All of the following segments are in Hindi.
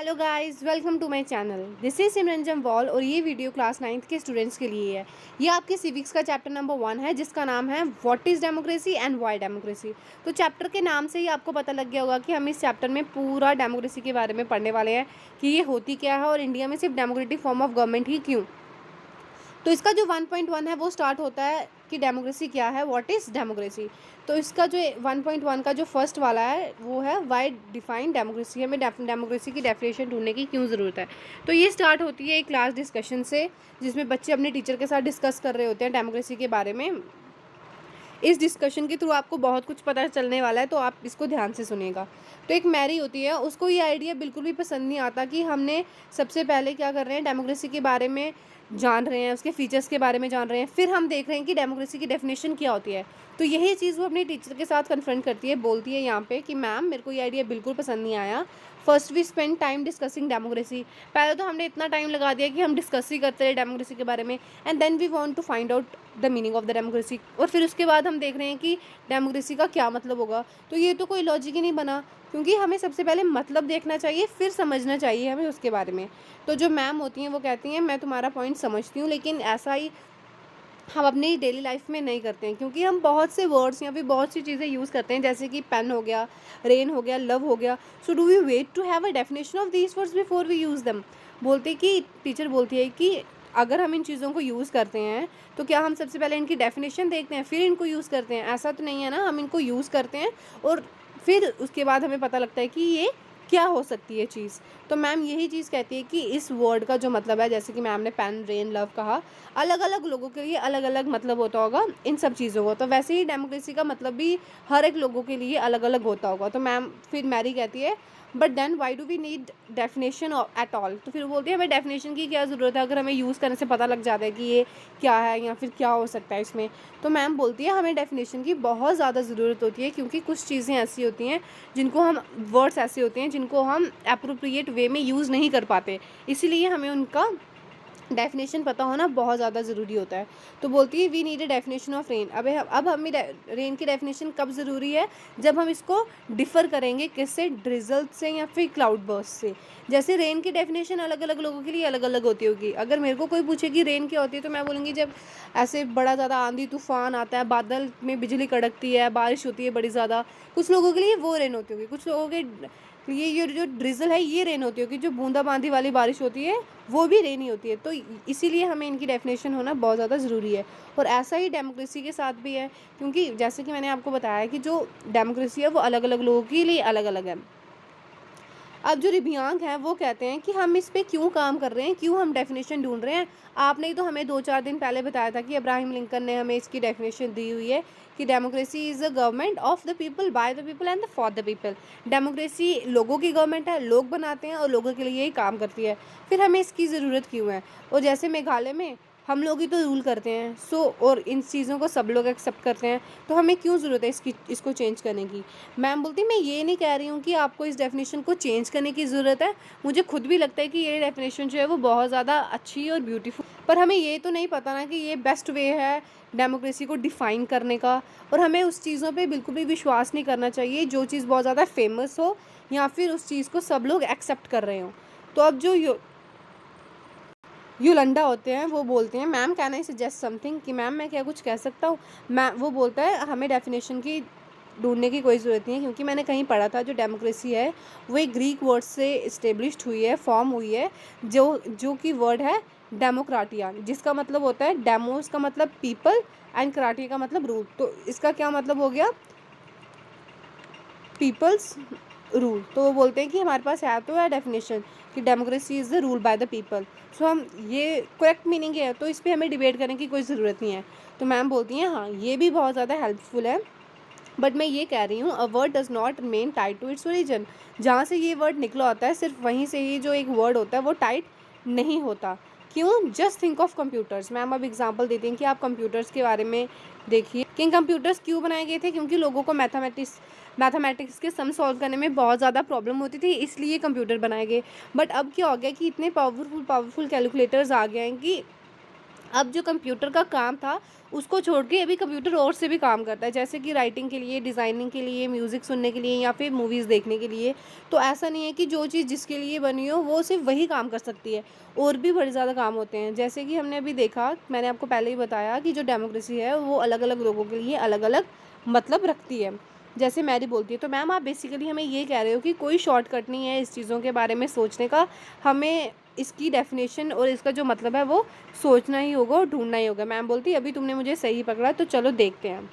Hello guys, welcome to my channel. This is Simran Wal और ये वीडियो क्लास 9th के स्टूडेंट्स के लिए है। ये आपके सिविक्स का चैप्टर नंबर 1 है जिसका नाम है what is democracy and why democracy. तो चैप्टर के नाम से ही आपको पता लग गया होगा कि हम इस चैप्टर में पूरा डेमोक्रेसी के बारे में पढ़ने वाले हैं कि ये होती क्या है और इंडिया में सिर्फ डेमोक्रेटिक फॉर्म ऑफ गवर्नमेंट ही क्यों। तो इसका जो 1.1 है वो स्टार्ट होता है कि डेमोक्रेसी क्या है, व्हाट इज़ डेमोक्रेसी। तो इसका जो 1.1 का जो फर्स्ट वाला है वो है व्हाई डिफाइन डेमोक्रेसी, हमें डेमोक्रेसी की डेफिनेशन ढूंढने की क्यों ज़रूरत है। तो ये स्टार्ट होती है एक क्लास डिस्कशन से जिसमें बच्चे अपने टीचर के साथ डिस्कस कर रहे होते हैं डेमोक्रेसी के बारे में। इस डिस्कशन के थ्रू आपको बहुत कुछ पता चलने वाला है, तो आप इसको ध्यान से सुनिएगा। तो एक मैरी होती है, उसको ये आइडिया बिल्कुल भी पसंद नहीं आता कि हमने सबसे पहले क्या कर रहे हैं, डेमोक्रेसी के बारे में जान रहे हैं, उसके फीचर्स के बारे में जान रहे हैं, फिर हम देख रहे हैं कि डेमोक्रेसी की डेफिनेशन क्या होती है। तो यही चीज़ वो अपने टीचर के साथ कन्फ्रंट करती है, बोलती है यहाँ पे कि मैम मेरे को ये आइडिया बिल्कुल पसंद नहीं आया। First we spend time discussing democracy, पहले तो हमने इतना टाइम लगा दिया कि हम डिस्कस ही करते रहे डेमोक्रेसी के बारे में, and then we want to find out the meaning of the democracy. और फिर उसके बाद हम देख रहे हैं कि डेमोक्रेसी का क्या मतलब होगा। तो ये तो कोई लॉजिक ही नहीं बना, क्योंकि हमें सबसे पहले मतलब देखना चाहिए, फिर समझना चाहिए हमें उसके बारे में। तो जो मैम होती हैं वो कहती हैं मैं तुम्हारा पॉइंट समझती हूँ, लेकिन ऐसा ही हम अपनी डेली लाइफ में नहीं करते हैं, क्योंकि हम बहुत से वर्ड्स या फिर बहुत सी चीज़ें यूज़ करते हैं, जैसे कि पेन हो गया, रेन हो गया, लव हो गया। So do we wait to have a definition of these words before we use them. बोलते कि टीचर बोलती है कि अगर हम इन चीज़ों को यूज़ करते हैं तो क्या हम सबसे पहले इनकी डेफिनेशन देखते हैं फिर इनको यूज़ करते हैं? ऐसा तो नहीं है ना, हम इनको यूज़ करते हैं और फिर उसके बाद हमें पता लगता है कि ये क्या हो सकती है चीज़। तो मैम यही चीज़ कहती है कि इस वर्ड का जो मतलब है, जैसे कि मैम ने पेन, रेन, लव कहा, अलग अलग लोगों के लिए अलग अलग मतलब होता होगा इन सब चीज़ों को। तो वैसे ही डेमोक्रेसी का मतलब भी हर एक लोगों के लिए अलग अलग होता होगा। तो मैम फिर मैरी कहती है but then why do we need definition at all. तो फिर बोलती है हमें डेफिनेशन की क्या ज़रूरत है, अगर हमें यूज़ करने से पता लग जाता है कि ये क्या है या फिर क्या हो सकता है इसमें। तो मैम बोलती है हमें डेफिनेशन की बहुत ज़्यादा ज़रूरत होती है, क्योंकि कुछ चीज़ें ऐसी होती हैं जिनको हम, वर्ड्स ऐसे होते हैं जिनको हम एप्रोप्रिएट वे में यूज़ नहीं कर पाते, इसीलिए हमें उनका डेफिनेशन पता होना बहुत ज़्यादा ज़रूरी होता है। तो बोलती है we need a definition of rain. अब हमें रेन की डेफिनेशन कब ज़रूरी है, जब हम इसको डिफ़र करेंगे किससे, ड्रिजल से या फिर क्लाउड बर्स्ट से। जैसे रेन की डेफिनेशन अलग अलग लोगों के लिए अलग अलग होती होगी। अगर मेरे को कोई पूछे कि रेन क्या होती है, तो मैं बोलूँगी जब ऐसे बड़ा ज़्यादा आंधी तूफान आता है, बादल में बिजली कड़कती है, बारिश होती है बड़ी ज़्यादा, कुछ लोगों के लिए वो रेन होती होगी। कुछ लोगों के ये जो ड्रिजल है ये रेन होती होगी, जो बूंदाबांदी वाली बारिश होती है वो भी रेन ही होती है। तो इसीलिए हमें इनकी डेफिनेशन होना बहुत ज़्यादा ज़रूरी है। और ऐसा ही डेमोक्रेसी के साथ भी है, क्योंकि जैसे कि मैंने आपको बताया कि जो डेमोक्रेसी है वो अलग अलग लोगों के लिए अलग अलग है। अब जो रिभ्यांग हैं वो कहते हैं कि हम इस पे क्यों काम कर रहे हैं, क्यों हम डेफिनेशन ढूंढ रहे हैं। आपने ही तो हमें 2-4 दिन पहले बताया था कि अब्राहम लिंकन ने हमें इसकी डेफिनेशन दी हुई है कि democracy is a government of the people, bye the people and for the people. Democracy लोगों की गवर्नमेंट है, लोग बनाते हैं और लोगों के लिए ही काम करती है। फिर हमें इसकी ज़रूरत क्यों है। और जैसे मेघालय में हम लोग ही तो रूल करते हैं, और इन चीज़ों को सब लोग एक्सेप्ट करते हैं, तो हमें क्यों ज़रूरत है इसको चेंज करने की। मैम बोलती मैं ये नहीं कह रही हूँ कि आपको इस डेफिनेशन को चेंज करने की ज़रूरत है, मुझे खुद भी लगता है कि ये डेफिनेशन जो है वो बहुत ज़्यादा अच्छी और ब्यूटीफुल, पर हमें ये तो नहीं पता ना कि ये बेस्ट वे है डेमोक्रेसी को डिफ़ाइन करने का। और हमें उस चीज़ों पे बिल्कुल भी विश्वास नहीं करना चाहिए जो चीज़ बहुत ज़्यादा फेमस हो या फिर उस चीज़ को सब लोग एक्सेप्ट कर रहे हों। तो अब जो योलंडा होते हैं वो बोलते हैं ma'am can I suggest something, कि मैम मैं क्या कुछ कह सकता हूँ। मैं वो बोलता है हमें डेफिनेशन की ढूंढने की कोई ज़रूरत नहीं है, क्योंकि मैंने कहीं पढ़ा था जो डेमोक्रेसी है वो एक ग्रीक वर्ड से इस्टेब्लिश्ड हुई है, फॉर्म हुई है, जो कि वर्ड है डेमोक्राटिया, जिसका मतलब होता है डेमोस का मतलब पीपल एंड क्राटिया का मतलब रूल। तो इसका क्या मतलब हो गया, पीपल्स रूल। तो वो बोलते हैं कि हमारे पास है तो है डेफिनेशन कि democracy is the rule by the people. So हम ये करेक्ट मीनिंग है, तो इस पर हमें डिबेट करने की कोई ज़रूरत नहीं है। तो मैम बोलती हैं हाँ ये भी बहुत ज़्यादा हेल्पफुल है, बट मैं ये कह रही हूँ a word does not remain tied to its origin. जहाँ से ये वर्ड निकला होता है सिर्फ वहीं से ही जो एक वर्ड होता है वो टाइट नहीं होता। क्यों, just think of computers. Ma'am अब एग्जांपल देती हैं कि आप कंप्यूटर्स के बारे में देखिए कि कंप्यूटर्स क्यों बनाए गए थे, क्योंकि लोगों को मैथमेटिक्स के सम सॉल्व करने में बहुत ज़्यादा प्रॉब्लम होती थी, इसलिए कंप्यूटर बनाए गए। बट अब क्या हो गया कि इतने पावरफुल कैलकुलेटर्स आ गए हैं कि अब जो कंप्यूटर का काम था उसको छोड़ के अभी कंप्यूटर और से भी काम करता है, जैसे कि राइटिंग के लिए, डिज़ाइनिंग के लिए, म्यूज़िक सुनने के लिए या फिर मूवीज़ देखने के लिए। तो ऐसा नहीं है कि जो चीज़ जिसके लिए बनी हो वो सिर्फ वही काम कर सकती है, और भी बड़े ज़्यादा काम होते हैं। जैसे कि हमने अभी देखा, मैंने आपको पहले ही बताया कि जो डेमोक्रेसी है वो अलग अलग लोगों के लिए अलग अलग मतलब रखती है। जैसे मैरी बोलती है, तो मैम आप बेसिकली हमें ये कह रहे हो कि कोई शॉर्टकट नहीं है इस चीज़ों के बारे में सोचने का, हमें इसकी डेफिनेशन और इसका जो मतलब है वो सोचना ही होगा और ढूंढना ही होगा। मैम बोलती अभी तुमने मुझे सही पकड़ा, तो चलो देखते हैं।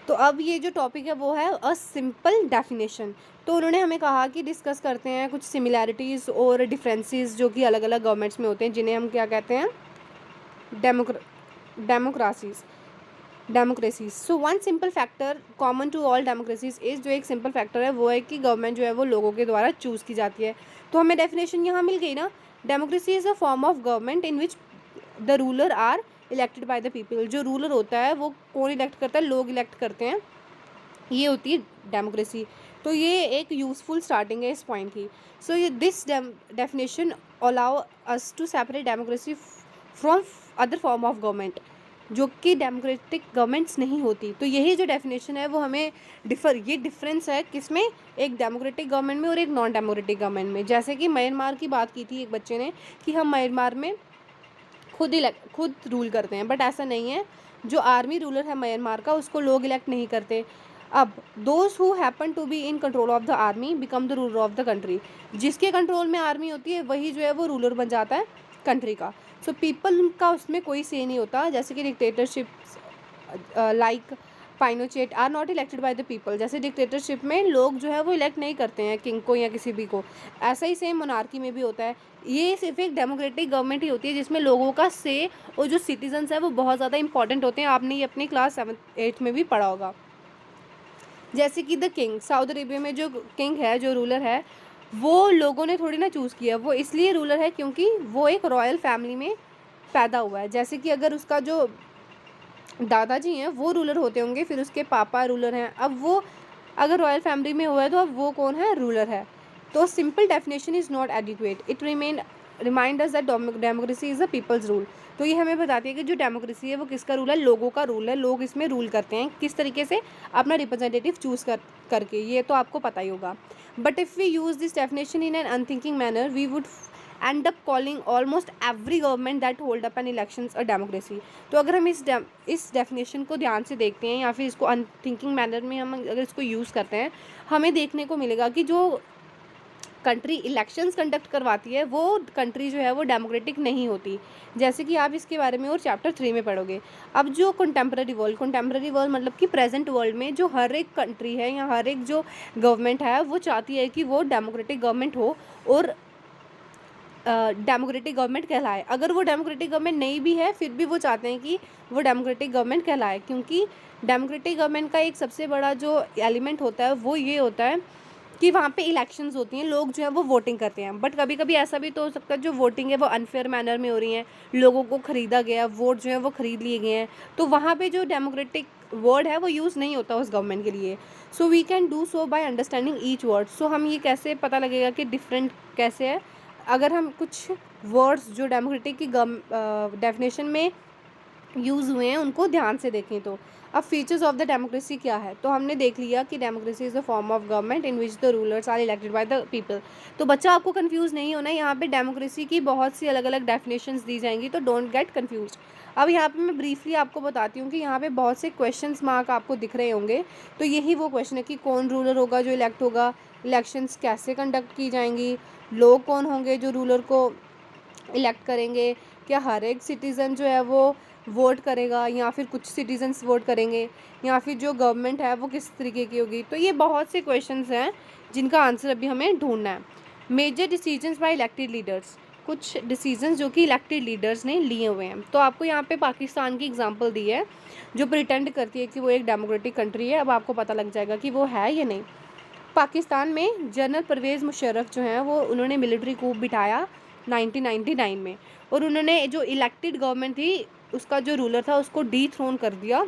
तो अब ये जो टॉपिक है वो है अ सिंपल डेफिनेशन। तो उन्होंने हमें कहा कि डिस्कस करते हैं कुछ सिमिलैरिटीज़ और डिफरेंसेस जो कि अलग अलग गवर्नमेंट्स में होते हैं, जिन्हें हम क्या कहते हैं, democracies democracies. So one simple factor common to all democracies is, जो एक सिंपल फैक्टर है वो है कि गवर्नमेंट जो है वो लोगों के द्वारा चूज़ की जाती है। तो हमें डेफिनेशन यहाँ मिल गई ना, democracy is a form of government in which the ruler are elected by the people. जो रूलर होता है वो कौन इलेक्ट करता है, लोग इलेक्ट करते हैं, ये होती है डेमोक्रेसी। तो ये एक यूज़फुल स्टार्टिंग है इस पॉइंट की। सो ये this definition allow us to separate democracy from other form of government, जो कि डेमोक्रेटिक गवर्नमेंट्स नहीं होती। तो यही जो डेफिनेशन है वो हमें ये डिफरेंस है किसमें, एक डेमोक्रेटिक गवर्नमेंट में और एक नॉन डेमोक्रेटिक गवर्नमेंट में। जैसे कि म्यांमार की बात की थी एक बच्चे ने कि हम म्यांमार में खुद रूल करते हैं, बट ऐसा नहीं है। जो आर्मी रूलर है म्यांमार का उसको लोग इलेक्ट नहीं करते। अब those who happen to be in control of the army become the ruler of the country. जिसके कंट्रोल में आर्मी होती है वही जो है वो रूलर बन जाता है कंट्री का। सो पीपल का उसमें कोई से नहीं होता। जैसे कि dictatorship like Pinochet are not elected by the people. जैसे डिक्टेटरशिप में लोग जो है वो इलेक्ट नहीं करते हैं किंग को या किसी भी को, ऐसा ही सेम मोनार्की में भी होता है। ये सिर्फ एक डेमोक्रेटिक गवर्नमेंट ही होती है जिसमें लोगों का से और जो सिटीजन्स है वो बहुत ज़्यादा इंपॉर्टेंट होते हैं। आपने ये अपनी क्लास 7th-8th में भी पढ़ा होगा। जैसे कि द किंग, सऊदी अरेबिया में जो किंग है, जो रूलर है, वो लोगों ने थोड़ी ना चूज़ किया, वो इसलिए रूलर है क्योंकि वो एक रॉयल फैमिली में पैदा हुआ है। जैसे कि अगर उसका जो दादाजी हैं वो रूलर होते होंगे, फिर उसके पापा रूलर हैं, अब वो अगर रॉयल फैमिली में हुआ है तो अब वो कौन है, रूलर है। तो simple definition is not adequate, it remind us that democracy is a people's rule. तो ये हमें बताती है कि जो डेमोक्रेसी है वो किसका रूल है, लोगों का रूल है। लोग इसमें रूल करते हैं किस तरीके से, अपना रिप्रेजेंटेटिव चूज़ करके, ये तो आपको पता ही होगा। But if we use this definition in an unthinking manner we would end up calling almost every government that hold up an elections a democracy। तो अगर हम इस डेफिनेशन को ध्यान से देखते हैं या फिर इसको अनथिंकिंग मैनर में हम अगर इसको यूज़ करते हैं, हमें देखने को मिलेगा कि जो कंट्री इलेक्शंस कंडक्ट करवाती है वो कंट्री जो है वो डेमोक्रेटिक नहीं होती। जैसे कि आप इसके बारे में और चैप्टर 3 में पढ़ोगे। अब जो कंटेम्प्रेरी वर्ल्ड मतलब कि प्रेजेंट वर्ल्ड में जो हर एक कंट्री है या हर एक जो गवर्नमेंट है वो चाहती है कि वो डेमोक्रेटिक गवर्नमेंट हो और डेमोक्रेटिक गवर्नमेंट कहलाए। अगर वो डेमोक्रेटिक गवर्नमेंट नहीं भी है फिर भी वो चाहते हैं कि वो डेमोक्रेटिक गवर्नमेंट कहलाए, क्योंकि डेमोक्रेटिक गवर्नमेंट का एक सबसे बड़ा जो एलिमेंट होता है वो ये होता है कि वहाँ पे इलेक्शंस होती हैं, लोग जो है वो वोटिंग करते हैं। बट कभी कभी ऐसा भी तो हो सकता है जो वोटिंग है वो अनफेयर मैनर में हो रही है, लोगों को ख़रीदा गया, वोट जो है वो ख़रीद लिए गए हैं, तो वहाँ पे जो डेमोक्रेटिक वर्ड है वो यूज़ नहीं होता उस गवर्नमेंट के लिए। So we can do so by understanding each word. So हम ये कैसे पता लगेगा कि डिफरेंट कैसे है, अगर हम कुछ वर्ड्स जो डेमोक्रेटिक की डेफिनेशन में यूज़ हुए हैं उनको ध्यान से देखें। तो अब फीचर्स ऑफ द डेमोक्रेसी क्या है, तो हमने देख लिया कि democracy is a form of government in which the rulers are elected by the people. तो बच्चा आपको कंफ्यूज नहीं होना है, यहाँ पे डेमोक्रेसी की बहुत सी अलग अलग डेफिनेशंस दी जाएंगी, तो डोंट गेट कंफ्यूज। अब यहाँ पे मैं ब्रीफली आपको बताती हूँ कि यहाँ पे बहुत से क्वेश्चंस मार्क आपको दिख रहे होंगे। तो यही वो क्वेश्चन है कि कौन रूलर होगा जो इलेक्ट होगा, इलेक्शंस कैसे कंडक्ट की जाएंगी, लोग कौन होंगे जो रूलर को इलेक्ट करेंगे, क्या हर एक सिटीज़न जो है वो वोट करेगा या फिर कुछ सिटीजन्स वोट करेंगे, या फिर जो गवर्नमेंट है वो किस तरीके की होगी। तो ये बहुत से क्वेश्चंस हैं जिनका आंसर अभी हमें ढूंढना है। Major decisions by elected leaders, कुछ डिसीजंस जो कि इलेक्टेड लीडर्स ने लिए हुए हैं। तो आपको यहाँ पे पाकिस्तान की एग्जांपल दी है जो प्रिटेंड करती है कि वो एक डेमोक्रेटिक कंट्री है। अब आपको पता लग जाएगा कि वो है या नहीं। पाकिस्तान में जनरल परवेज़ मुशर्रफ जो हैं वो उन्होंने मिलिट्री कूप बिठाया 1999 में, और उन्होंने जो इलेक्टेड गवर्नमेंट थी उसका जो रूलर था उसको डीथ्रोन कर दिया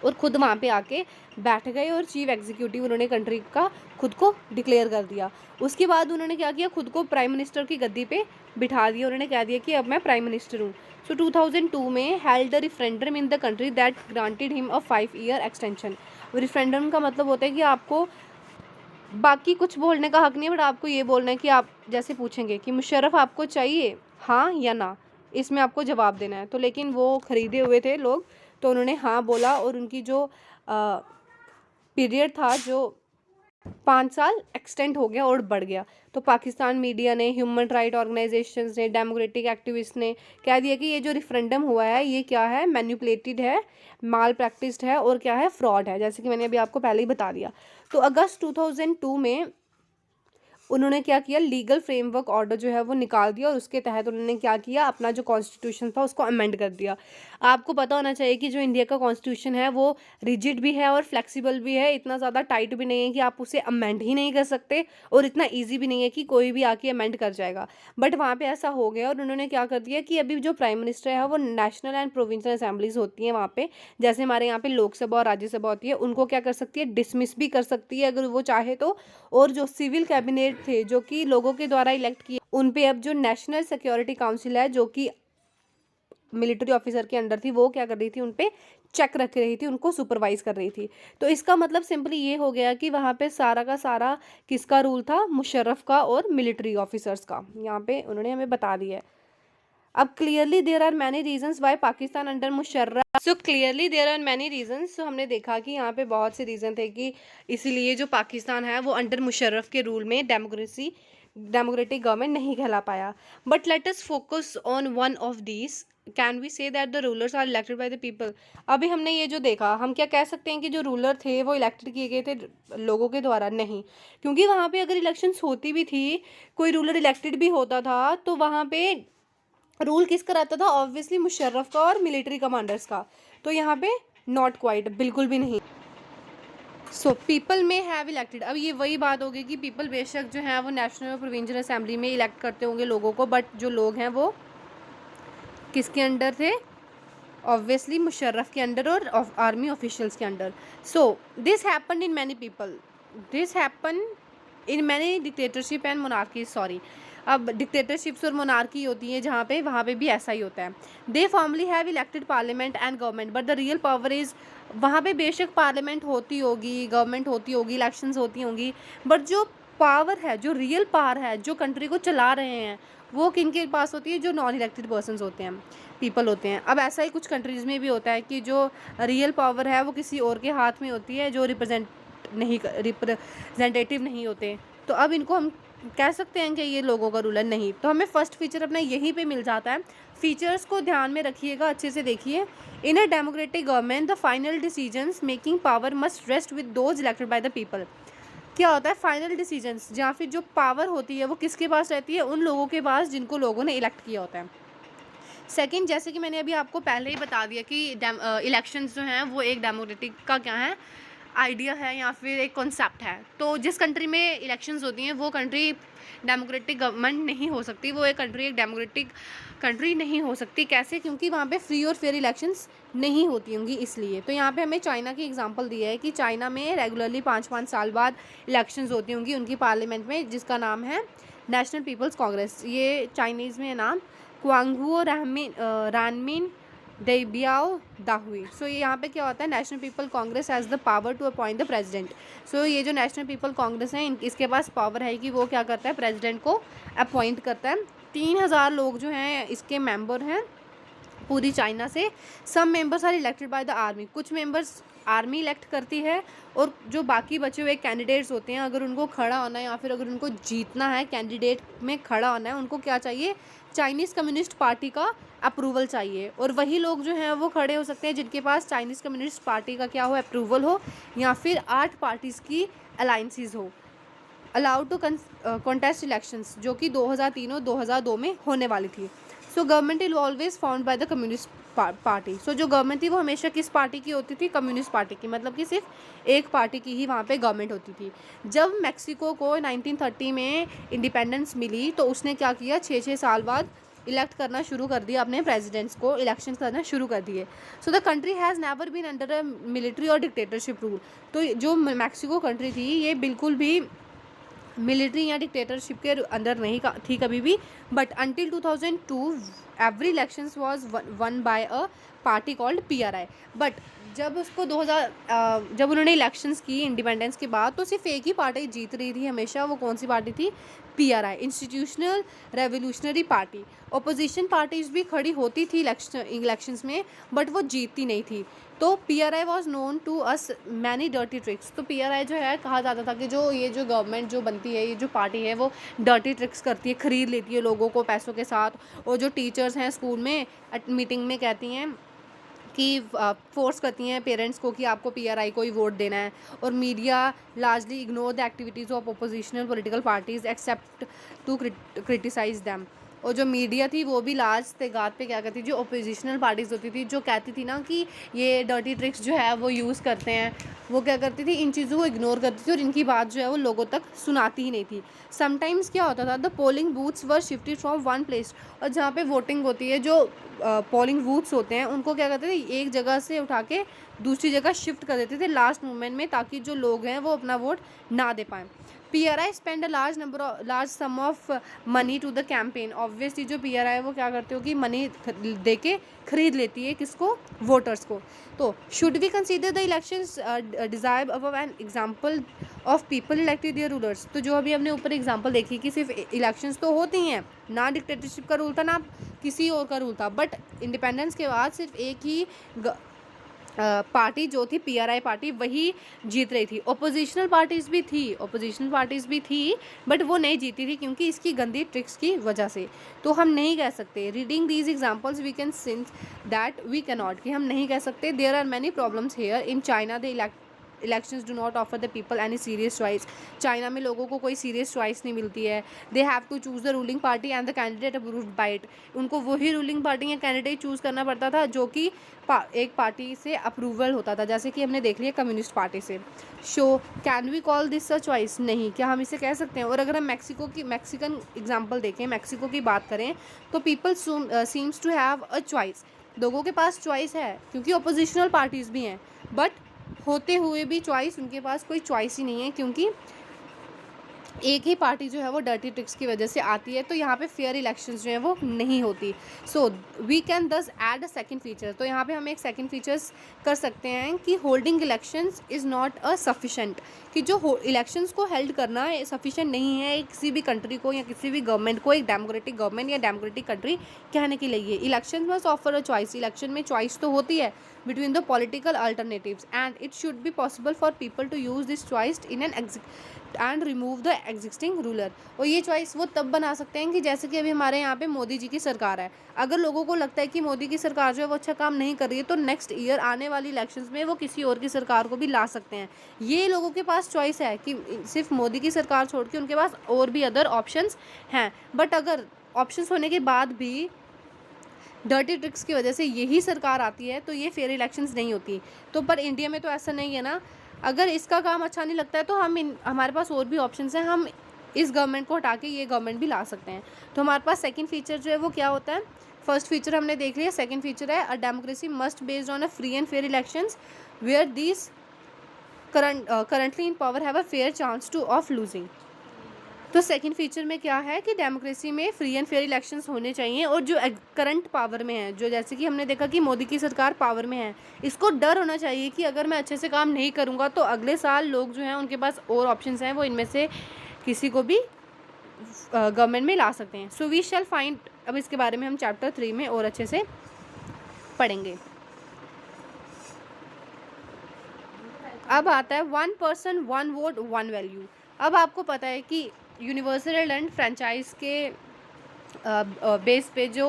और खुद वहाँ पे आके बैठ गए और चीफ एग्जीक्यूटिव उन्होंने कंट्री का खुद को डिक्लेयर कर दिया। उसके बाद उन्होंने क्या किया, खुद को प्राइम मिनिस्टर की गद्दी पे बिठा दिया। उन्होंने कह दिया कि अब मैं प्राइम मिनिस्टर हूँ। सो 2002 में held the referendum in the country that granted him a 5-year extension. Referendum का मतलब होता है कि आपको बाकी कुछ बोलने का हक नहीं है, बट आपको ये बोलना है कि आप जैसे पूछेंगे कि मुशर्रफ आपको चाहिए, हाँ या ना, इसमें आपको जवाब देना है। तो लेकिन वो खरीदे हुए थे लोग, तो उन्होंने हाँ बोला और उनकी जो पीरियड था जो 5 साल एक्सटेंड हो गया और बढ़ गया। तो पाकिस्तान मीडिया ने, ह्यूमन राइट ऑर्गेनाइजेशंस ने, डेमोक्रेटिक एक्टिविस्ट ने कह दिया कि ये जो रिफरेंडम हुआ है ये क्या है, मैनिपुलेटेड है, माल प्रैक्टिस्ड है और क्या है, फ्रॉड है, जैसे कि मैंने अभी आपको पहले ही बता दिया। तो अगस्त 2002 में उन्होंने क्या किया, लीगल फ्रेमवर्क ऑर्डर जो है वो निकाल दिया और उसके तहत उन्होंने क्या किया, अपना जो कॉन्स्टिट्यूशन था उसको अमेंड कर दिया। आपको पता होना चाहिए कि जो इंडिया का कॉन्स्टिट्यूशन है वो रिजिड भी है और फ्लेक्सिबल भी है, इतना ज़्यादा टाइट भी नहीं है कि आप उसे अमेंड ही नहीं कर सकते, और इतना ईजी भी नहीं है कि कोई भी आके अमेंड कर जाएगा। बट वहाँ पर ऐसा हो गया और उन्होंने क्या कर दिया कि अभी जो प्राइम मिनिस्टर है वो नेशनल एंड प्रोविंशियल असेंबलीज होती हैं वहाँ पर, जैसे हमारे यहाँ पे लोकसभा और राज्यसभा होती है, उनको क्या कर सकती है, डिसमिस भी कर सकती है अगर वो चाहे तो। और जो सिविल कैबिनेट थे जो कि लोगों के द्वारा इलेक्ट किए, उन पे अब जो नेशनल सिक्योरिटी काउंसिल है जो कि मिलिट्री ऑफिसर के अंडर थी, वो क्या कर रही थी, उन पे चेक रख रही थी, उनको सुपरवाइज कर रही थी। तो इसका मतलब सिंपली ये हो गया कि वहाँ पे सारा का सारा किसका रूल था, मुशर्रफ का और मिलिट्री ऑफिसर्स का, यहाँ पे उन्होंने हमें बता दिया है। अब clearly there are many reasons why Pakistan under Musharraf, so clearly there are many reasons. So हमने देखा कि यहाँ पे बहुत से रीज़न थे कि इसीलिए जो पाकिस्तान है वो अंडर मुशर्रफ के रूल में डेमोक्रेटिक गवर्नमेंट नहीं कहला पाया। But let us focus on one of these, can we say that the rulers are elected by the people. अभी हमने ये जो देखा, हम क्या कह सकते हैं कि जो रूलर थे वो इलेक्टेड किए गए थे लोगों के द्वारा? नहीं, क्योंकि वहाँ पे अगर इलेक्शंस होती भी थी, कोई रूलर इलेक्टेड भी होता था, तो वहाँ पे रूल किस कराता था, ऑब्वियसली मुशर्रफ का और मिलिट्री कमांडर्स का। तो यहाँ पे नॉट क्वाइट, बिल्कुल भी नहीं। सो पीपल में हैव इलेक्टेड, अब ये वही बात होगी कि पीपल बेशक जो है वो नेशनल और प्रोविंशियल असेंबली में इलेक्ट करते होंगे लोगों को, बट जो लोग हैं वो किसके अंडर थे, ऑब्वियसली मुशर्रफ के अंडर और आर्मी ऑफिशियल्स के under. So this happen in many people, this happen in many dictatorship and monarchy, sorry, अब डिक्टेटरशिप्स और मोनार्की होती है जहाँ पे, वहाँ पे भी ऐसा ही होता है। They formally have elected parliament and government but the real power is, वहाँ पे बेशक पार्लियामेंट होती होगी, गवर्नमेंट होती होगी, इलेक्शंस होती होंगी, बट जो पावर है, जो रियल पावर है, जो कंट्री को चला रहे हैं, वो किन के पास होती है, जो नॉन इलेक्टेड पर्सनस होते हैं, पीपल होते हैं। अब ऐसा ही कुछ कंट्रीज़ में भी होता है कि जो रियल पावर है वो किसी और के हाथ में होती है, जो रिप्रेजेंटेटिव नहीं होते। तो अब इनको हम कह सकते हैं कि ये लोगों का रूलर नहीं। तो हमें फर्स्ट फीचर अपना यहीं पे मिल जाता है। फीचर्स को ध्यान में रखिएगा, अच्छे से देखिए। In a democratic government the final decisions making power must rest with those elected by the people. क्या होता है, फाइनल डिसीजंस, जहाँ फिर जो पावर होती है वो किसके पास रहती है, उन लोगों के पास जिनको लोगों ने इलेक्ट किया होता है। सेकंड, जैसे कि मैंने अभी आपको पहले ही बता दिया कि इलेक्शंस जो हैं वो एक डेमोक्रेटिक का क्या है, आइडिया है या फिर एक कॉन्सेप्ट है। तो जिस कंट्री में इलेक्शंस होती हैं वो कंट्री डेमोक्रेटिक गवर्नमेंट नहीं हो सकती, वो एक डेमोक्रेटिक कंट्री नहीं हो सकती। कैसे? क्योंकि वहाँ पे फ्री और फेयर इलेक्शंस नहीं होती होंगी, इसलिए। तो यहाँ पे हमें चाइना की एग्जांपल दी है कि चाइना में रेगुलरली 5-5 साल बाद इलेक्शंस होती होंगी उनकी पार्लियामेंट में, जिसका नाम है नेशनल पीपल्स कांग्रेस। ये चाइनीज़ में नाम क्वांगुओ रानमिन डेबियाओ दाहुई। सो ये यहाँ पे क्या होता है, National People Congress has the power to appoint the president. So ये जो नेशनल पीपल कांग्रेस है, इसके पास पावर है कि वो क्या करता है, प्रेसिडेंट को अपॉइंट करता है। 3000 लोग जो हैं इसके मेंबर हैं पूरी चाइना से। Some members are elected by the army, कुछ मेंबर्स आर्मी इलेक्ट करती है, और जो बाकी बचे हुए कैंडिडेट्स होते हैं, अगर उनको खड़ा होना है या फिर अगर उनको जीतना है, कैंडिडेट में खड़ा होना है, उनको क्या चाहिए, चाइनीज़ कम्युनिस्ट पार्टी का अप्रूवल चाहिए। और वही लोग जो हैं वो खड़े हो सकते हैं जिनके पास चाइनीज़ कम्युनिस्ट पार्टी का क्या हो, अप्रूवल हो, या फिर 8 पार्टीज़ की अलाइंसेस हो। अलाउड टू कॉन्टेस्ट इलेक्शंस, जो कि 2003 और 2002 में होने वाली थी। So government is always found by the communist party. So जो गवर्नमेंट थी वो हमेशा किस पार्टी की होती थी, कम्युनिस्ट पार्टी की, मतलब कि सिर्फ एक पार्टी की ही वहाँ पे गवर्नमेंट होती थी। जब मैक्सिको को 1930 में इंडिपेंडेंस मिली तो उसने क्या किया, 6-6 साल बाद इलेक्ट करना शुरू कर दिया, अपने प्रेसिडेंट्स को इलेक्शन करना शुरू कर दिए। So the country has never been under a military और डिक्टेटरशिप रूल। तो जो मैक्सिको कंट्री थी ये बिल्कुल भी मिलिट्री या डिक्टेटरशिप के अंदर नहीं थी कभी भी, but until 2002 every elections was one by a party called PRI। But जब उसको 2000 जब उन्होंने इलेक्शंस की इंडिपेंडेंस के बाद, तो सिर्फ एक ही पार्टी जीत रही थी हमेशा। वो कौन सी पार्टी थी? PRI, institutional revolutionary party. Opposition parties भी खड़ी होती थी इलेक्शंस में, बट वो जीतती नहीं थी। तो PRI was known to us many dirty tricks. तो PRI जो है, कहा जाता था कि जो गवर्नमेंट जो बनती है, ये जो पार्टी है, वो डर्टी ट्रिक्स करती है, खरीद लेती है लोगों को पैसों के साथ। और जो टीचर्स हैं स्कूल में मीटिंग में कहती हैं कि फोर्स करती हैं पेरेंट्स को कि आपको PRI को ही वोट देना है। और media largely ignore the activities of oppositional political parties except to criticise them. और जो मीडिया थी वो भी लास्ट तेगात पे क्या करती थी, जो अपोजिशनल पार्टीज़ होती थी, जो कहती थी ना कि ये डर्टी ट्रिक्स जो है वो यूज़ करते हैं, वो क्या करती थी, इन चीज़ों को इग्नोर करती थी और इनकी बात जो है वो लोगों तक सुनाती ही नहीं थी। समटाइम्स क्या होता था, the polling booths were shifted from one place. और जहाँ पे वोटिंग होती है, जो पोलिंग बूथ्स होते हैं, उनको क्या करते थे, एक जगह से उठा के दूसरी जगह शिफ्ट कर देते थे लास्ट मोमेंट में, ताकि जो लोग हैं वो अपना वोट ना दे पाएँ। PRI spend a large sum of money to the campaign. Obviously जो PRI है वो क्या करते हो कि मनी दे के खरीद लेती है किसको? वोटर्स को। तो should we consider the elections desire above an example of people elected their rulers. तो जो अभी हमने ऊपर एग्जांपल देखी कि सिर्फ इलेक्शंस तो होती हैं, ना डिक्टेटरशिप का रूल था ना किसी और का रूल था, बट इंडिपेंडेंस के बाद सिर्फ एक ही पार्टी जो थी PRI पार्टी, वही जीत रही थी। ओपोजिशनल पार्टीज़ भी थी बट वो नहीं जीती थी क्योंकि इसकी गंदी ट्रिक्स की वजह से। तो हम नहीं कह सकते, reading these examples we can since that we can not, कि हम नहीं कह सकते। There are many problems here in China, the elections do not offer the people any serious choice. China में लोगों को कोई सीरियस चॉइस नहीं मिलती है। They have to choose the ruling party and the candidate approved by it. उनको वही रूलिंग पार्टी या कैंडिडेट चूज़ करना पड़ता था जो कि एक पार्टी से अप्रूवल होता था, जैसे कि हमने देख लिया कम्युनिस्ट पार्टी से। So can we call this a choice? नहीं, क्या हम इसे कह सकते हैं? और अगर हम मैक्सिकन एग्जाम्पल देखें, मैक्सिको की बात करें, तो people seems to have a choice. लोगों के पास चॉइस है क्योंकि अपोजिशनल पार्टीज़ भी हैं, बट होते हुए भी चॉइस उनके पास कोई चॉइस ही नहीं है, क्योंकि एक ही पार्टी जो है वो डर्टी ट्रिक्स की वजह से आती है। तो यहाँ पे फेयर इलेक्शंस जो है वो नहीं होती। सो वी कैन दस ऐड अ सेकंड फीचर। तो यहाँ पे हम एक सेकंड फीचर्स कर सकते हैं कि holding elections is not a sufficient, कि जो इलेक्शंस को हेल्ड करना सफिशेंट नहीं है किसी भी कंट्री को या किसी भी गवर्नमेंट को, एक डेमोक्रेटिक गवर्नमेंट या डेमोक्रेटिक कंट्री कहने के लिए। Election must offer a choice. Election में चॉइस तो होती है between the political alternatives and it should be possible for people to use this choice in an and remove the existing ruler. और ये चॉइस वो तब बना सकते हैं कि जैसे कि अभी हमारे यहाँ पे मोदी जी की सरकार है, अगर लोगों को लगता है कि मोदी की सरकार जो है वो अच्छा काम नहीं कर रही है, तो नेक्स्ट ईयर आने वाली इलेक्शंस में वो किसी और की सरकार को भी ला सकते हैं। ये लोगों के पास चॉइस है कि सिर्फ मोदी की सरकार छोड़ के उनके पास और भी अदर ऑप्शंस हैं। बट अगर ऑप्शंस होने के बाद भी डर्टी ट्रिक्स की वजह से यही सरकार आती है, तो ये फेयर इलेक्शंस नहीं होती। तो पर इंडिया में तो ऐसा नहीं है ना। अगर इसका काम अच्छा नहीं लगता है तो हमारे पास और भी ऑप्शंस हैं, हम इस गवर्नमेंट को हटा के ये गवर्नमेंट भी ला सकते हैं। तो हमारे पास सेकंड फीचर जो है वो क्या होता है? फर्स्ट फीचर हमने देख लिया, सेकंड फीचर है a democracy must based on a free and fair elections where these currently in power have a fair chance to of losing. तो सेकंड फीचर में क्या है कि डेमोक्रेसी में फ्री एंड फेयर इलेक्शंस होने चाहिए, और जो करंट पावर में है, जो जैसे कि हमने देखा कि मोदी की सरकार पावर में है, इसको डर होना चाहिए कि अगर मैं अच्छे से काम नहीं करूँगा तो अगले साल लोग जो हैं उनके पास और ऑप्शंस हैं, वो इनमें से किसी को भी गवर्नमेंट में ला सकते हैं। सो वी शैल फाइंड, अब इसके बारे में हम चैप्टर 3 में और अच्छे से पढ़ेंगे। अब आता है 1 पर्सन 1 वोट 1 वैल्यू। अब आपको पता है कि यूनिवर्सल एंड फ्रेंचाइज के बेस पे जो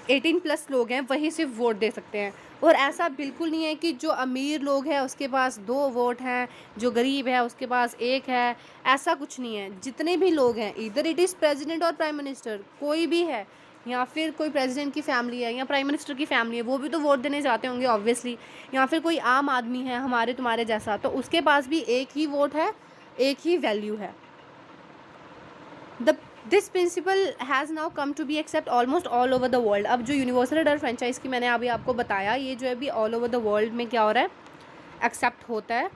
18+ लोग हैं वही सिर्फ वोट दे सकते हैं, और ऐसा बिल्कुल नहीं है कि जो अमीर लोग हैं उसके पास 2 वोट हैं, जो गरीब है उसके पास 1 है। ऐसा कुछ नहीं है। जितने भी लोग हैं, इधर इट इज़ प्रेसिडेंट और प्राइम मिनिस्टर, कोई भी है, या फिर कोई प्रेसिडेंट की फैमिली है या प्राइम मिनिस्टर की फैमिली है, वो भी तो वोट देने जाते होंगे ऑब्वियसली, या फिर कोई आम आदमी है हमारे तुम्हारे जैसा, तो उसके पास भी एक ही वोट है, एक ही वैल्यू है। This principle has now come to be accept almost all over the world. अब जो यूनिवर्सल अडल्ट फ्रेंचाइज की मैंने अभी आपको बताया, ये जो है अभी ऑल ओवर द वर्ल्ड में क्या हो रहा है, एक्सेप्ट होता है।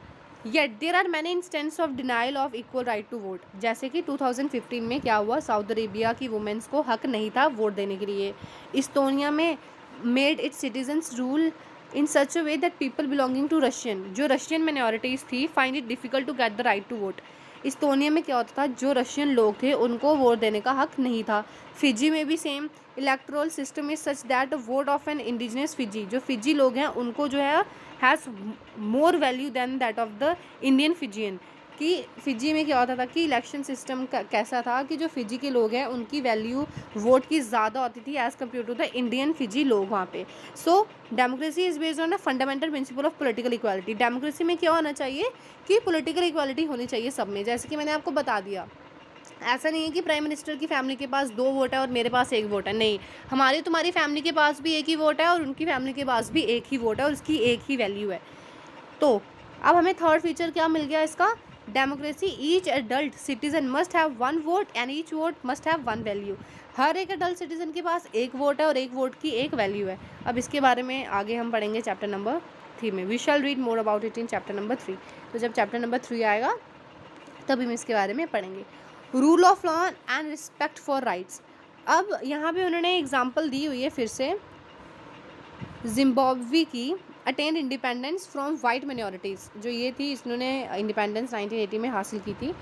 Yet there are many instance of denial of equal right to vote. जैसे कि 2015 में क्या हुआ, सऊदी अरेबिया की वुमेंस को हक नहीं था वोट देने के लिए। इस्तोनिया में made its citizens rule in such a way that people belonging to Russian, जो रशियन माइनॉरिटीज़ थी, find it difficult to get the right to vote. Estonia में क्या होता था, जो रशियन लोग थे उनको वोट देने का हक नहीं था। फिजी में भी same, electoral system is such that vote of an indigenous Fiji, जो फिजी लोग हैं उनको जो है has more value than that of the Indian Fijian. कि फिजी में क्या होता था कि इलेक्शन सिस्टम कैसा था कि जो फिजी के लोग हैं उनकी वैल्यू वोट की ज़्यादा होती थी as compare to the Indian Fiji लोग वहाँ पे। So democracy is based on a fundamental principle of political equality. Democracy में क्या होना चाहिए कि पॉलिटिकल इक्वालिटी होनी चाहिए सब में। जैसे कि मैंने आपको बता दिया, ऐसा नहीं है कि प्राइम मिनिस्टर की फैमिली के पास 2 वोट है और मेरे पास 1 वोट है, नहीं, हमारी तुम्हारी फैमिली के पास भी एक ही वोट है और उनकी फैमिली के पास भी एक ही वोट है और उसकी एक ही वैल्यू है। तो अब हमें थर्ड फीचर क्या मिल गया इसका, democracy, each adult citizen must have 1 vote and each vote must have 1 value. हर एक एडल्ट सिटीजन के पास 1 वोट है और 1 वोट की 1 वैल्यू है। अब इसके बारे में आगे हम पढ़ेंगे चैप्टर नंबर 3 में। We shall read more about it in chapter number 3। तो जब चैप्टर नंबर 3 आएगा तभी हम इसके बारे में पढ़ेंगे। Rule of law and respect for rights. अब यहाँ पे उन्होंने एग्जाम्पल दी हुई है फिर से जिम्बाब्वे की, attend independence from white minorities, जो ये थी इन्होंने इंडिपेंडेंस 1980 में हासिल की थी।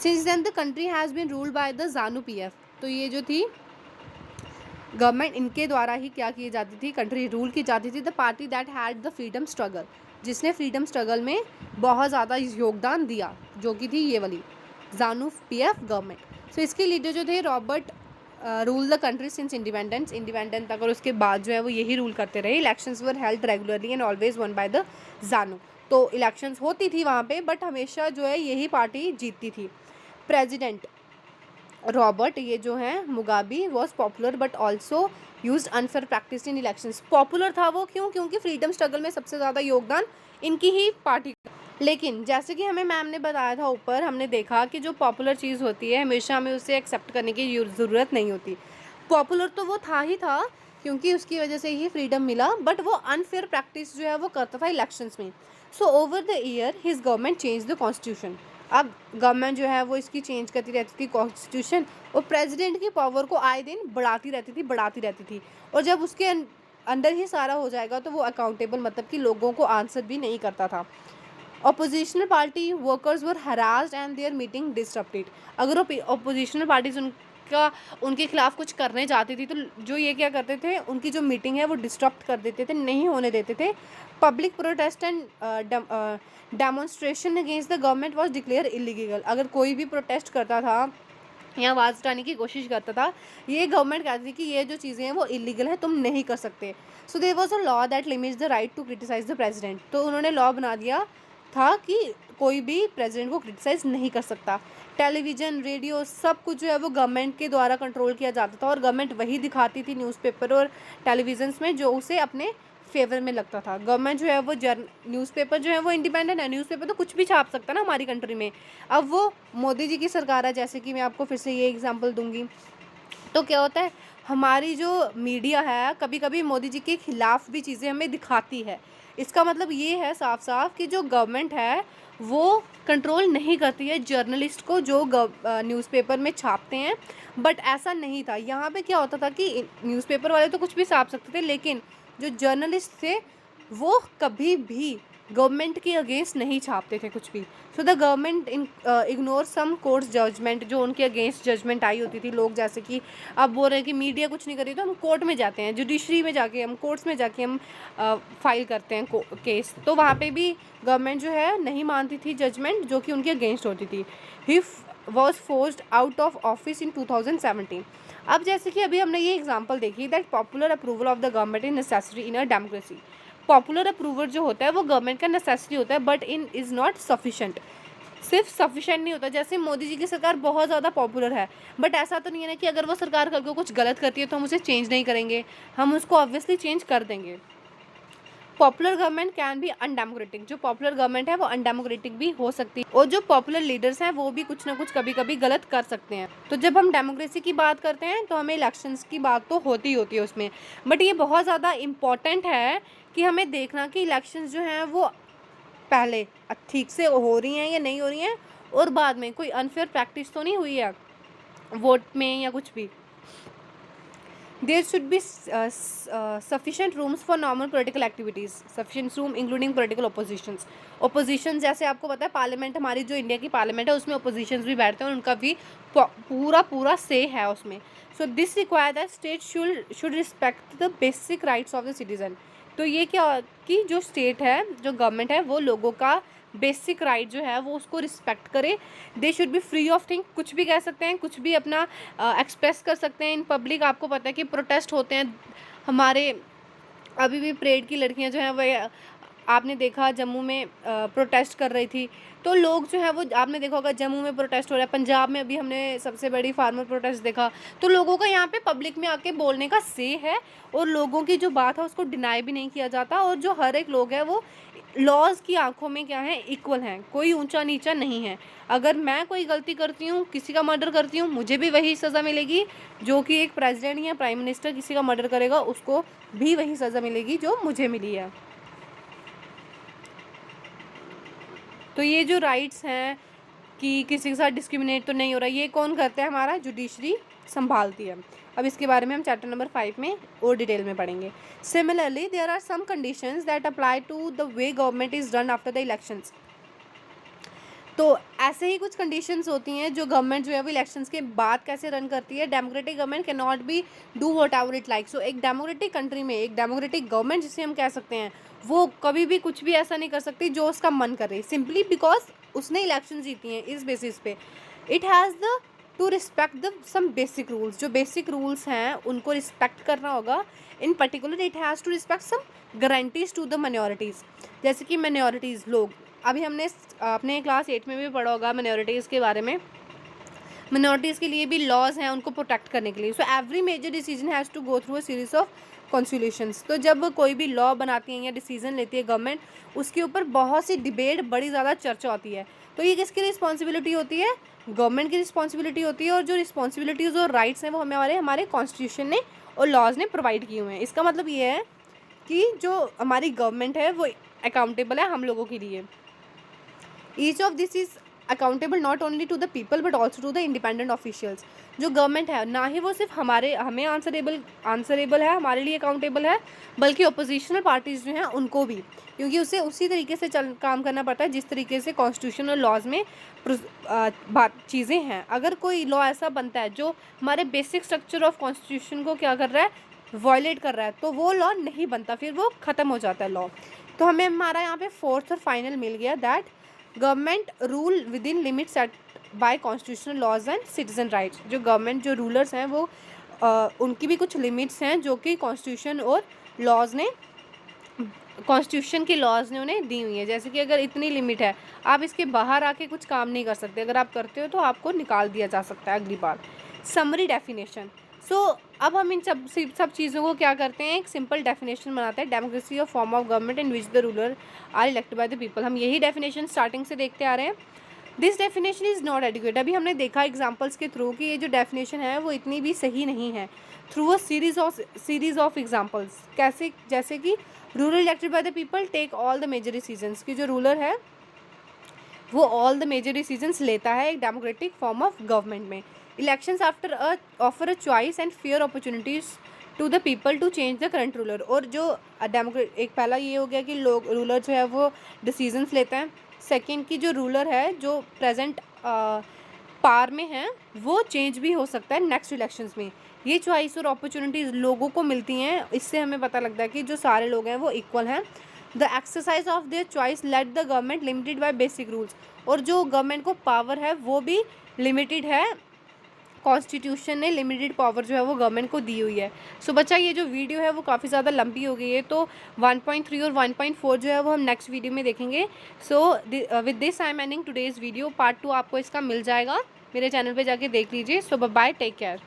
Since then the country has been ruled by the ZANU PF. तो ये जो थी गवर्नमेंट, इनके द्वारा ही क्या की जाती थी, कंट्री रूल की जाती थी। The party that had the freedom struggle, जिसने फ्रीडम स्ट्रगल में बहुत ज़्यादा योगदान दिया, जो कि थी ये वाली ज़ानू पीएफ गवर्नमेंट। सो इसके लीडर जो थे Robert rule the country since independent तक, और उसके बाद जो है वो यही रूल करते रहे। Elections were held regularly and always won by the ZANU. तो इलेक्शंस होती थी वहाँ पे, बट हमेशा जो है यही पार्टी जीतती थी। प्रेसिडेंट रॉबर्ट, ये जो है Mugabe, was popular but also use unfair practice in elections. Popular था वो क्यों, क्योंकि फ्रीडम स्ट्रगल में सबसे ज़्यादा योगदान इनकी ही पार्टी। लेकिन जैसे कि हमें मैम ने बताया था ऊपर, हमने देखा कि जो पॉपुलर चीज़ होती है हमेशा हमें उसे एक्सेप्ट करने की ज़रूरत नहीं होती। पॉपुलर तो वो था ही था क्योंकि उसकी वजह से ही फ्रीडम मिला, बट वो अनफेयर प्रैक्टिस जो है वो करता था इलेक्शंस में। So over the year his government change the constitution. अब गवर्नमेंट जो है वो इसकी चेंज करती रहती थी कॉन्स्टिट्यूशन, और प्रेसिडेंट की पावर को आए दिन बढ़ाती रहती थी। और जब उसके अंदर ही सारा हो जाएगा तो वो अकाउंटेबल, मतलब कि लोगों को आंसर भी नहीं करता था। Oppositional party workers were harassed and their meeting disturbed. अगर ऑपोजिशनल पार्टीज उनके खिलाफ कुछ करने जाती थी तो जो ये क्या करते थे, उनकी जो मीटिंग है वो डिस्टर्ब कर देते थे, नहीं होने देते थे। Public protest and demonstration against the government was declare illegal. अगर कोई भी प्रोटेस्ट करता था या आवाज़ उठाने की कोशिश करता था, ये गवर्नमेंट कहती थी कि ये जो चीज़ें हैं वो इलीगल है, तुम नहीं कर सकते। So there was a law that limits the right to criticise the president. तो उन्होंने लॉ बना दिया था कि कोई भी प्रेसिडेंट को क्रिटिसाइज़ नहीं कर सकता। टेलीविज़न, रेडियो, सब कुछ जो है वो गवर्नमेंट के द्वारा कंट्रोल किया जाता था, और गवर्नमेंट वही दिखाती थी न्यूज़पेपर और टेलीविज़न्स में जो उसे अपने फेवर में लगता था। गवर्नमेंट जो है वो न्यूज़पेपर जो है वो इंडिपेंडेंट है, न्यूज़पेपर तो कुछ भी छाप सकता है ना हमारी कंट्री में। अब वो मोदी जी की सरकार है, जैसे कि मैं आपको फिर से ये एग्जांपल दूंगी, तो क्या होता है, हमारी जो मीडिया है कभी कभी मोदी जी के खिलाफ भी चीज़ें हमें दिखाती है। इसका मतलब ये है साफ साफ कि जो गवर्नमेंट है वो कंट्रोल नहीं करती है जर्नलिस्ट को जो न्यूज़पेपर में छापते हैं। बट ऐसा नहीं था, यहाँ पे क्या होता था कि न्यूज़पेपर वाले तो कुछ भी छाप सकते थे, लेकिन जो जर्नलिस्ट थे वो कभी भी गवर्नमेंट के अगेंस्ट नहीं छापते थे कुछ भी। So the government ignore some courts judgment, जो उनके अगेंस्ट जजमेंट आई होती थी। लोग जैसे कि अब बोल रहे हैं कि मीडिया कुछ नहीं करी तो हम कोर्ट में जाते हैं, जुडिशरी में जाके हम कोर्ट्स में जाके हम फाइल करते हैं केस। तो वहाँ पे भी गवर्नमेंट जो है नहीं मानती थी जजमेंट जो कि उनके अगेंस्ट होती थी। He was forced out of office in 2017। अब जैसे कि अभी हमने ये एग्जांपल देखी that popular approval of the government is necessary in a democracy. Popular approval जो होता है वो गवर्नमेंट का नेसेसरी होता है, बट इज़ नॉट सफिशेंट। सिर्फ सफिशेंट नहीं होता। जैसे मोदी जी की सरकार बहुत ज़्यादा पॉपुलर है, बट ऐसा तो नहीं है ना कि अगर वो सरकार करके कुछ गलत करती है तो हम उसे चेंज नहीं करेंगे, हम उसको ऑब्वियसली चेंज कर देंगे। Popular government can be undemocratic, जो पॉपुलर गवर्नमेंट है वो अनडेमोक्रेटिक भी हो सकती है, और जो पॉपुलर लीडर्स हैं वो भी कुछ ना कुछ कभी कभी गलत कर सकते हैं। तो जब हम डेमोक्रेसी की बात करते हैं तो हमें इलेक्शंस की बात तो होती है उसमें, बट ये बहुत ज़्यादा इम्पॉर्टेंट है कि हमें देखना कि इलेक्शंस जो हैं वो पहले ठीक से हो रही हैं या नहीं हो रही हैं, और बाद में कोई अनफेयर प्रैक्टिस तो नहीं हुई है वोट में या कुछ भी। There should be sufficient rooms for normal political activities, sufficient room including political oppositions. Opposition जैसे आपको पता है पार्लियामेंट, हमारी जो इंडिया की पार्लियामेंट है उसमें oppositions भी बैठते हैं और उनका भी पूरा से है उसमें. So this require that state should respect the basic rights of the citizen. तो ये क्या कि जो स्टेट है, जो गवर्नमेंट है, वो लोगों का बेसिक राइट जो है वो उसको रिस्पेक्ट करे. They should be free of think, कुछ भी कह सकते हैं, कुछ भी अपना एक्सप्रेस कर सकते हैं इन पब्लिक. आपको पता है कि प्रोटेस्ट होते हैं हमारे, अभी भी परेड की लड़कियां जो हैं वह आपने देखा जम्मू में प्रोटेस्ट कर रही थी. तो लोग जो है वो आपने देखा होगा जम्मू में प्रोटेस्ट हो रहा है, पंजाब में अभी हमने सबसे बड़ी फार्मर प्रोटेस्ट देखा. तो लोगों का यहाँ पे पब्लिक में आके बोलने का से है, और लोगों की जो बात है उसको डिनाई भी नहीं किया जाता, और जो हर एक लोग है वो लॉज की आंखों में क्या है, इक्वल हैं, कोई ऊंचा नीचा नहीं है. अगर मैं कोई गलती करती हूँ, किसी का मर्डर करती हूँ, मुझे भी वही सज़ा मिलेगी जो कि एक प्रेसिडेंट या प्राइम मिनिस्टर किसी का मर्डर करेगा उसको भी वही सज़ा मिलेगी जो मुझे मिली है. तो ये जो राइट्स हैं कि किसी के साथ डिस्क्रिमिनेट तो नहीं हो रहा, ये कौन करता है, हमारा जुडिशरी संभालती है. अब इसके बारे में हम चैप्टर नंबर 5 में और डिटेल में पढ़ेंगे. Similarly there are some conditions that apply to the way government is run after the elections. तो ऐसे ही कुछ कंडीशंस होती हैं जो गवर्नमेंट जो है वो इलेक्शंस के बाद कैसे रन करती है. Democratic government can not be do whatever it like. So एक डेमोक्रेटिक कंट्री में एक डेमोक्रेटिक गवर्नमेंट जिसे हम कह सकते हैं वो कभी भी कुछ भी ऐसा नहीं कर सकती जो उसका मन करे, सिंपली बिकॉज उसने इलेक्शन जीती हैं. इस बेसिस पे it has the to respect the some basic rules. जो बेसिक रूल्स हैं उनको रिस्पेक्ट करना होगा. In particular it has to respect some guarantees to the minorities. जैसे कि माइनॉरिटीज़ लोग, अभी हमने अपने क्लास 8 में भी पढ़ा होगा माइनॉरिटीज़ के बारे में. माइनॉरिटीज़ के लिए भी लॉज हैं उनको प्रोटेक्ट करने के लिए. So every major decision has to go through a series of constitutions. तो जब कोई भी लॉ बनाती है या डिसीजन लेती है गवर्नमेंट, उसके ऊपर बहुत सी डिबेट, बड़ी ज़्यादा चर्चा होती है. तो ये किसकी रिस्पॉन्सिबिलिटी होती है, गवर्नमेंट की रिस्पॉन्सिबिलिटी होती है. और जो रिस्पॉन्सिबिलिटीज़ और राइट्स हैं वो हमारे कॉन्स्टिट्यूशन ने और लॉज ने प्रोवाइड किए हुए हैं. इसका मतलब ये है कि जो हमारी गवर्नमेंट है वो अकाउंटेबल है हम लोगों के लिए. Each of this is accountable not only to the people but also to the independent officials. जो गवर्नमेंट है ना ही वो सिर्फ हमें आंसरेबल है, हमारे लिए अकाउंटेबल है, बल्कि अपोजिशनल पार्टीज़ जो हैं उनको भी, क्योंकि उसे उसी तरीके से काम करना पड़ता है जिस तरीके से कॉन्स्टिट्यूशन और लॉज में चीज़ें हैं. अगर कोई लॉ ऐसा बनता है जो हमारे बेसिक स्ट्रक्चर ऑफ कॉन्स्टिट्यूशन को क्या कर रहा है, वायलेट कर रहा है, तो वो लॉ नहीं बनता, फिर वो ख़त्म हो जाता है लॉ. तो हमें हमारा यहाँ पे फोर्थ और फाइनल मिल गया, that government rule within limit set by constitutional laws and citizen rights. जो गवर्नमेंट जो रूलर्स हैं वो उनकी भी कुछ लिमिट्स हैं जो कि कॉन्स्टिट्यूशन और लॉज ने, कॉन्स्टिट्यूशन के लॉज ने उन्हें दी हुई है. जैसे कि अगर इतनी लिमिट है, आप इसके बाहर आके कुछ काम नहीं कर सकते, अगर आप करते हो तो आपको निकाल दिया जा सकता है अगली बार. Summary definition. सो अब हम इन सब चीज़ों को क्या करते हैं, एक सिंपल डेफिनेशन बनाते हैं. Democracy of form of government in which the ruler are elected by the people. हम यही डेफिनेशन स्टार्टिंग से देखते आ रहे हैं. This definition is not adequate. अभी हमने देखा एग्जाम्पल्स के थ्रू कि ये जो डेफिनेशन है वो इतनी भी सही नहीं है. Through a series of examples, कैसे, जैसे कि ruler elected by the people take all the major decisions. की जो रूलर है वो ऑल द मेजर डिसीजंस लेता है एक डेमोक्रेटिक फॉर्म ऑफ गवर्नमेंट में. Elections offer a choice and fair opportunities to the people to change the current ruler. और जो एक पहला ये हो गया कि लोग रूलर जो है वो डिसीजंस लेते हैं. सेकंड की जो रूलर है जो प्रेजेंट पावर में है वो चेंज भी हो सकता है नेक्स्ट इलेक्शंस में. ये चॉइस और अपॉर्चुनिटीज़ लोगों को मिलती हैं. इससे हमें पता लगता है कि जो सारे लोग हैं वो इक्वल हैं. The exercise of their choice let the government limited by basic rules. और जो गवर्नमेंट को पावर है वो भी लिमिटेड है. कॉन्स्टिट्यूशन ने लिमिटेड पावर जो है वो गवर्नमेंट को दी हुई है. सो बच्चा ये जो वीडियो है वो काफ़ी ज़्यादा लंबी हो गई है, तो 1.3 और 1.4 जो है वो हम नेक्स्ट वीडियो में देखेंगे. So with this I am ending today's video. Part 2 आपको इसका मिल जाएगा, मेरे चैनल पे जाके देख लीजिए. सो बाय, टेक केयर.